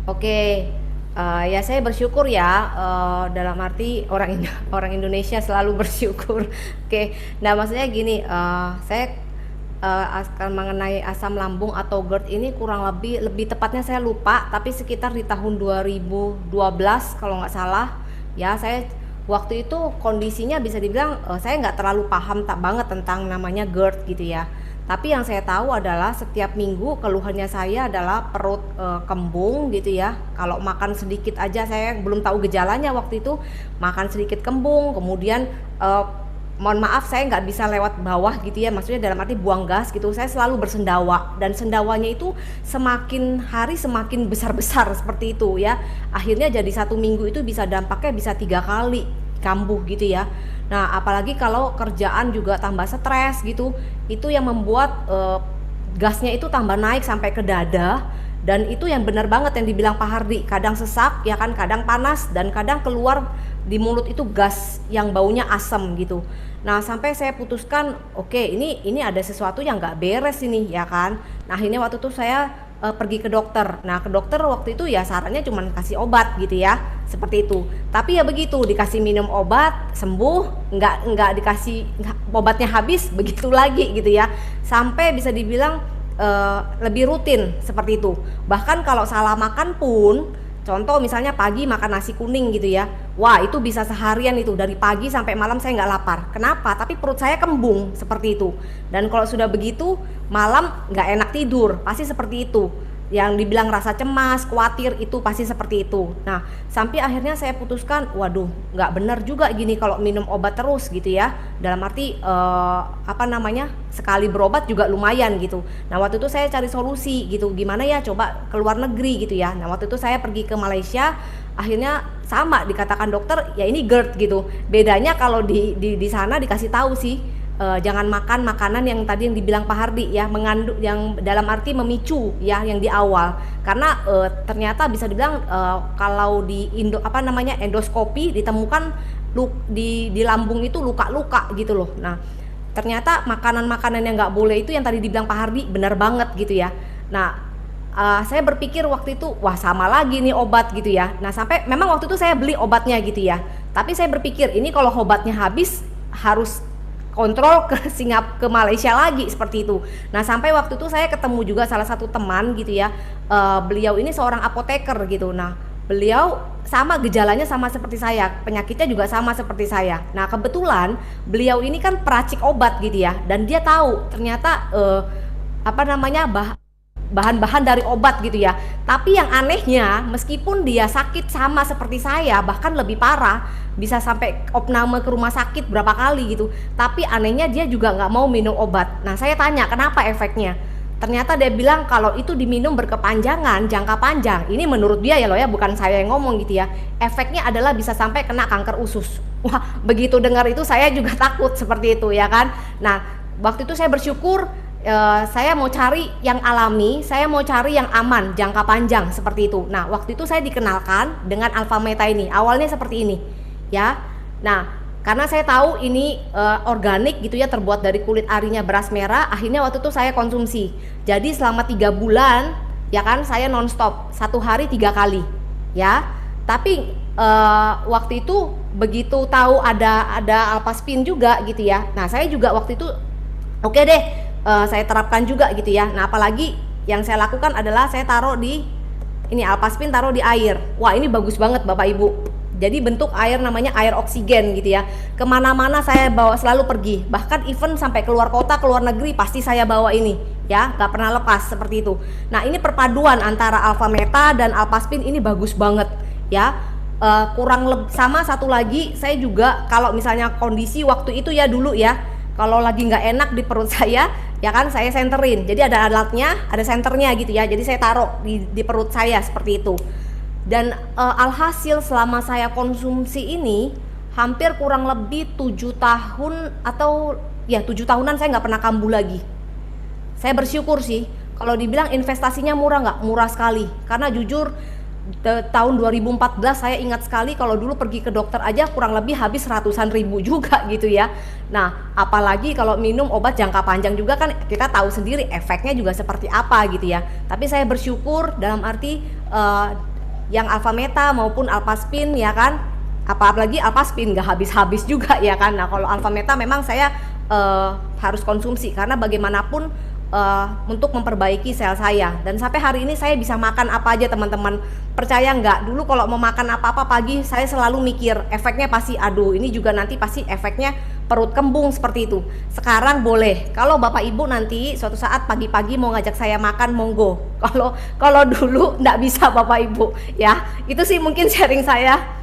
Oke, ya saya bersyukur ya, dalam arti orang Indonesia selalu bersyukur. Oke, nah maksudnya gini, saya akan mengenai asam lambung atau GERD ini kurang lebih lebih tepatnya saya lupa, tapi sekitar di tahun 2012 kalau nggak salah. Ya, saya waktu itu kondisinya bisa dibilang saya nggak terlalu paham tak banget tentang namanya GERD gitu ya. Tapi yang saya tahu adalah setiap minggu keluhannya saya adalah perut kembung gitu ya. Kalau makan sedikit aja, saya belum tahu gejalanya waktu itu, makan sedikit kembung, kemudian eh, mohon maaf saya nggak bisa lewat bawah gitu ya, maksudnya dalam arti buang gas gitu, saya selalu bersendawa dan sendawanya itu semakin hari semakin besar-besar seperti itu ya. Akhirnya jadi satu minggu itu bisa dampaknya bisa 3 kali kambuh gitu ya. Nah apalagi kalau kerjaan juga tambah stres gitu, itu yang membuat gasnya itu tambah naik sampai ke dada. Dan itu yang benar banget yang dibilang Pak Hardi, kadang sesak ya kan, kadang panas, dan kadang keluar di mulut itu gas yang baunya asam gitu. Nah sampai saya putuskan, oke, ini ada sesuatu yang nggak beres ini ya kan. Nah akhirnya waktu itu saya pergi ke dokter. Nah ke dokter waktu itu ya sarannya cuma kasih obat gitu ya, seperti itu. Tapi ya begitu, dikasih minum obat sembuh, nggak dikasih obatnya habis, begitu lagi gitu ya. Sampai bisa dibilang lebih rutin seperti itu. Bahkan kalau salah makan pun, contoh misalnya pagi makan nasi kuning gitu ya, wah itu bisa seharian itu, dari pagi sampai malam saya nggak lapar. Kenapa? Tapi perut saya kembung seperti itu. Dan kalau sudah begitu malam nggak enak tidur, pasti seperti itu. Yang dibilang rasa cemas, khawatir, itu pasti seperti itu. Nah sampai akhirnya saya putuskan, waduh nggak benar juga gini kalau minum obat terus gitu ya. Dalam arti apa namanya, sekali berobat juga lumayan gitu. Nah waktu itu saya cari solusi gitu, gimana ya coba ke luar negeri gitu ya. Nah waktu itu saya pergi ke Malaysia, akhirnya sama dikatakan dokter ya ini GERD gitu. Bedanya kalau di sana dikasih tahu sih, jangan makan makanan yang tadi yang dibilang Pak Hardi ya, mengandung yang dalam arti memicu ya yang di awal. Karena ternyata bisa dibilang kalau di apa namanya endoskopi ditemukan di lambung itu luka-luka gitu loh. Nah ternyata makanan-makanan yang nggak boleh itu yang tadi dibilang Pak Hardi benar banget gitu ya. Nah saya berpikir waktu itu, wah sama lagi nih obat gitu ya. Nah sampai memang waktu itu saya beli obatnya gitu ya, tapi saya berpikir ini kalau obatnya habis harus kontrol ke Singapura, ke Malaysia lagi seperti itu. Nah sampai waktu itu saya ketemu juga salah satu teman gitu ya, beliau ini seorang apoteker gitu. Nah beliau sama gejalanya sama seperti saya, penyakitnya juga sama seperti saya. Nah kebetulan beliau ini kan peracik obat gitu ya, dan dia tahu ternyata apa namanya bahan-bahan dari obat gitu ya. Tapi yang anehnya, meskipun dia sakit sama seperti saya, bahkan lebih parah, bisa sampai opname ke rumah sakit berapa kali gitu, tapi anehnya dia juga nggak mau minum obat. Nah saya tanya kenapa efeknya, ternyata dia bilang kalau itu diminum berkepanjangan, jangka panjang, ini menurut dia ya loh ya, bukan saya yang ngomong gitu ya, efeknya adalah bisa sampai kena kanker usus. Wah begitu dengar itu saya juga takut seperti itu ya kan. Nah waktu itu saya bersyukur, saya mau cari yang alami, saya mau cari yang aman, jangka panjang seperti itu. Nah waktu itu saya dikenalkan dengan Alpha Meta ini, awalnya seperti ini ya. Nah karena saya tahu ini organik gitu ya, terbuat dari kulit arinya beras merah, akhirnya waktu itu saya konsumsi. Jadi selama 3 bulan ya kan, saya nonstop, 1 hari 3 kali ya. Tapi waktu itu begitu tahu ada Alphaspin juga gitu ya, nah saya juga waktu itu oke deh, saya terapkan juga gitu ya. Nah apalagi yang saya lakukan adalah saya taruh di ini Alphaspin, taruh di air. Wah ini bagus banget Bapak Ibu, jadi bentuk air, namanya air oksigen gitu ya. Kemana-mana saya bawa, selalu pergi, bahkan even sampai keluar kota, keluar negeri pasti saya bawa ini ya, gak pernah lepas seperti itu. Nah ini perpaduan antara Alpha Meta dan Alphaspin ini bagus banget ya. Kurang lebih sama satu lagi, saya juga kalau misalnya kondisi waktu itu ya dulu ya, kalau lagi nggak enak di perut saya ya kan, saya senterin, jadi ada alatnya, ada senternya gitu ya, jadi saya taruh di perut saya seperti itu. Dan alhasil selama saya konsumsi ini hampir kurang lebih 7 tahun atau ya 7 tahunan saya nggak pernah kambuh lagi. Saya bersyukur sih, kalau dibilang investasinya murah, nggak murah sekali, karena jujur tahun 2014 saya ingat sekali kalau dulu pergi ke dokter aja kurang lebih habis ratusan ribu juga gitu ya. Nah apalagi kalau minum obat jangka panjang juga kan kita tahu sendiri efeknya juga seperti apa gitu ya. Tapi saya bersyukur dalam arti yang Alpha Meta maupun Alphaspin ya kan, apalagi Alphaspin nggak habis-habis juga ya kan. Nah kalau Alpha Meta memang saya harus konsumsi karena bagaimanapun untuk memperbaiki sel saya, dan sampai hari ini saya bisa makan apa aja teman-teman. Percaya nggak, dulu kalau mau makan apa-apa pagi saya selalu mikir efeknya pasti aduh ini juga nanti pasti efeknya perut kembung seperti itu. Sekarang boleh, kalau bapak ibu nanti suatu saat pagi-pagi mau ngajak saya makan monggo. Kalau kalau dulu nggak bisa bapak ibu ya. Itu sih mungkin sharing saya